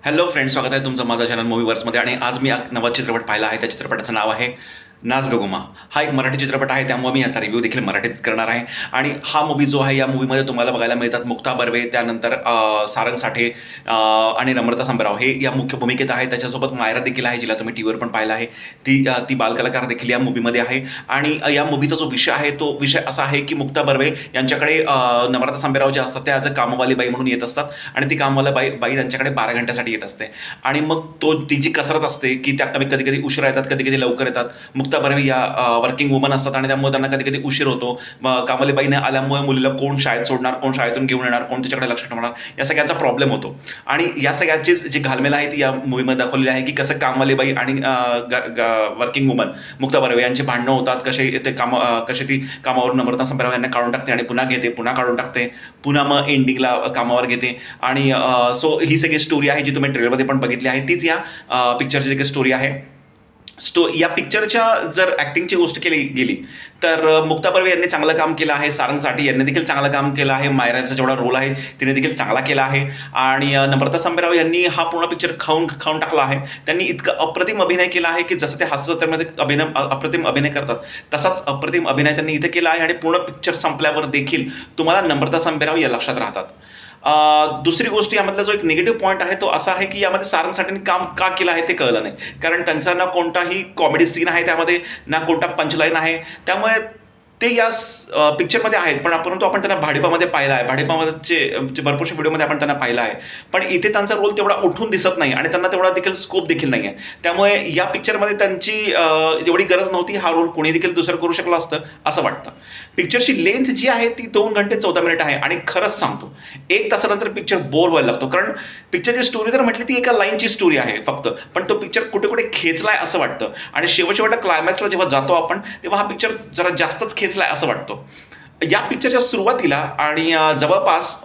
Hello friends, स्वागत आहे तुमचं माझा चॅनल मूवीवर्समध्ये. आणि आज मी एक नवा चित्रपट पाहिला आहे. त्या चित्रपटाचं नाव आहे नाच गगुमा. हा एक मराठी चित्रपट आहे, त्यामुळे मी याचा रिव्ह्यू देखील मराठीत करणार आहे. आणि हा मूवी जो आहे, या मूवीमध्ये तुम्हाला बघायला मिळतात मुक्ता बर्वे, त्यानंतर सारंग साठे आणि नम्रता संभराव हे या मुख्य भूमिकेत आहे. त्याच्यासोबत मायरा देखील आहे, जिला तुम्ही टीव्हीवर पण पाहिला आहे. ती बालकलाकार देखील या मूवीमध्ये आहे. आणि या मूवीचा जो विषय आहे तो विषय असा आहे की मुक्ता बर्वे यांच्याकडे नम्रता संभराव जे असतात ते ॲज अ कामवाली बाई म्हणून येत असतात. आणि ती कामवाली बाई त्यांच्याकडे 12 घंट्यासाठी येत असते. आणि मग ती जी कसरत असते की त्या कधी कधी उशिरा येतात, कधी कधी लवकर येतात. मुक्ता बर्वे या वर्किंग वुमन असतात आणि त्यामुळे त्यांना कधी कधी उशीर होतो. कामवाली बाईने आल्यामुळे मुलीला कोण शाळेत सोडणार, कोण शाळेतून घेऊन येणार, कोण तिच्याकडे लक्ष ठेवणार, या सगळ्यांचा प्रॉब्लेम होतो. आणि या सगळ्याची जी घालमेल आहे ती या मूवीमध्ये दाखवलेली आहे की कसं कामवाली बाई आणि वर्किंग वुमन मुक्ता बर्वे यांची भांडणं होतात, कशी ती कामावरून नम्रता संभराव यांना काढून टाकते आणि पुन्हा घेते, पुन्हा काढून टाकते, पुन्हा मग एंडिंगला कामावर घेते. आणि सो ही सगळी स्टोरी आहे जी तुम्ही ट्रेलरमध्ये पण बघितली आहे. तीच या पिक्चरची देखील स्टोरी आहे. या पिक्चरच्या जर ॲक्टिंगची गोष्ट केली गेली तर मुक्ता बर्वे यांनी चांगलं काम केलं आहे. सारंग साठे यांनी देखील चांगलं काम केलं आहे. मायराचा जेवढा रोल आहे तिने देखील चांगला केला आहे. आणि नम्रता संभराव यांनी हा पूर्ण पिक्चर खाऊन टाकला आहे. त्यांनी इतकं अप्रतिम अभिनय केला आहे की जसं ते हास्यचित्रमध्ये अप्रतिम अभिनय करतात तसाच अप्रतिम अभिनय त्यांनी इथे केला आहे. आणि पूर्ण पिक्चर संपल्यावर देखील तुम्हाला नम्रता संभराव या लक्षात राहतात. दुसरी गोष्ट, यामधला जो एक निगेटिव्ह पॉईंट आहे तो असा आहे की यामध्ये सारंग साठेंनी काम का केलं आहे ते कळलं नाही. कारण त्यांचा ना कोणताही कॉमेडी सीन आहे त्यामध्ये, ना कोणता पंचलाईन आहे. त्यामुळे ते या पिक्चरमध्ये आहेत, परंतु आपण त्यांना भाडीपामध्ये पाहिलं आहे. भाडीपामध्ये भरपूरशा व्हिडिओमध्ये आपण त्यांना पाहिलं आहे. पण इथे त्यांचा रोल तेवढा उठून दिसत नाही आणि त्यांना तेवढा देखील स्कोप देखील नाही आहे. त्यामुळे या पिक्चरमध्ये त्यांची एवढी गरज नव्हती. हा रोल कोणी देखील दुसरं करू शकलं असतं असं वाटतं. पिक्चरची लेंथ जी आहे ती 2 घंटे 14 मिनिट आहे. आणि खरंच सांगतो, 1 तासानंतर पिक्चर बोर व्हायला लागतो. कारण पिक्चरची स्टोरी जर म्हटली ती एका लाईनची स्टोरी आहे फक्त, पण तो पिक्चर कुठे कुठे खेचलाय असं वाटतं. आणि शेवटच्या क्लायमॅक्सला जेव्हा जातो आपण, तेव्हा हा पिक्चर जरा जास्तच खेचलाय असं वाटतं. या पिक्चरच्या सुरुवातीला आणि जवळपास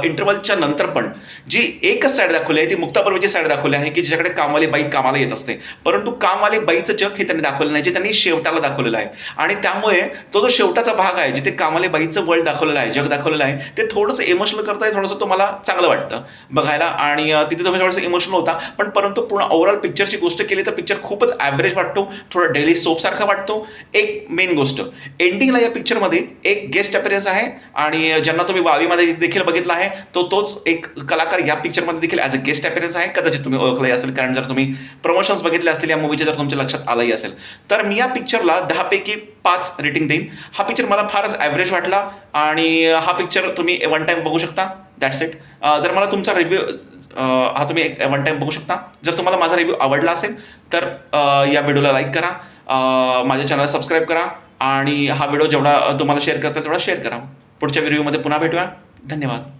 इंटरव्हलच्या नंतर पण जी एकच साईड दाखवली आहे ती मुक्ता बर्वेची साईड दाखवली आहे की ज्याच्याकडे कामवाली बाई कामाला येत असते. परंतु कामवाली बाईचं जग हे त्यांनी दाखवलं नाही, जे त्यांनी शेवटाला दाखवलेलं आहे. आणि त्यामुळे तो जो शेवटाचा भाग आहे जिथे कामवाली बाईचं वर्ल्ड दाखवलेलं आहे, जग दाखवलेलं आहे, ते थोडंसं इमोशनल करताय, थोडंसं तुम्हाला चांगलं वाटतं बघायला. आणि तिथे तुम्ही थोडंसं इमोशनल होता. पण परंतु पूर्ण ओव्हरऑल पिक्चरची गोष्ट केली तर पिक्चर खूपच ॲव्हरेज वाटतो, थोडा डेली सोपसारखा वाटतो. एक मेन गोष्ट, एंडिंगला या पिक्चरमध्ये एक गेस्ट अपीअरन्स आहे. आणि ज्यांना तुम्ही वावीमध्ये देखील बघितला आहे तोच एक कलाकार या पिक्चरमध्ये देखील ॲज अ गेस्ट अपीअरन्स आहे. कदाचित तुम्ही ओळखलंही असेल, कारण जर तुम्ही प्रमोशन्स बघितले असतील या मूवीचे, जर तुमच्या लक्षात आलंही असेल. तर मी या पिक्चरला 10 पैकी 5 रेटिंग देईन. हा पिक्चर मला फारच ॲव्हरेज वाटला. आणि हा पिक्चर तुम्ही 1 टाइम बघू शकता, दॅट्स इट. जर मला तुमचा रिव्ह्यू हा तुम्ही 1 टाइम बघू शकता. जर तुम्हाला माझा रिव्ह्यू आवडला असेल तर या व्हिडिओला लाईक करा, माझ्या चॅनलला सबस्क्राईब करा. आणि हा व्हिडिओ जेवढा तुम्हाला शेअर करता तेवढा शेअर करा. पुढच्या व्हिडिओमध्ये पुन्हा भेटूया. धन्यवाद.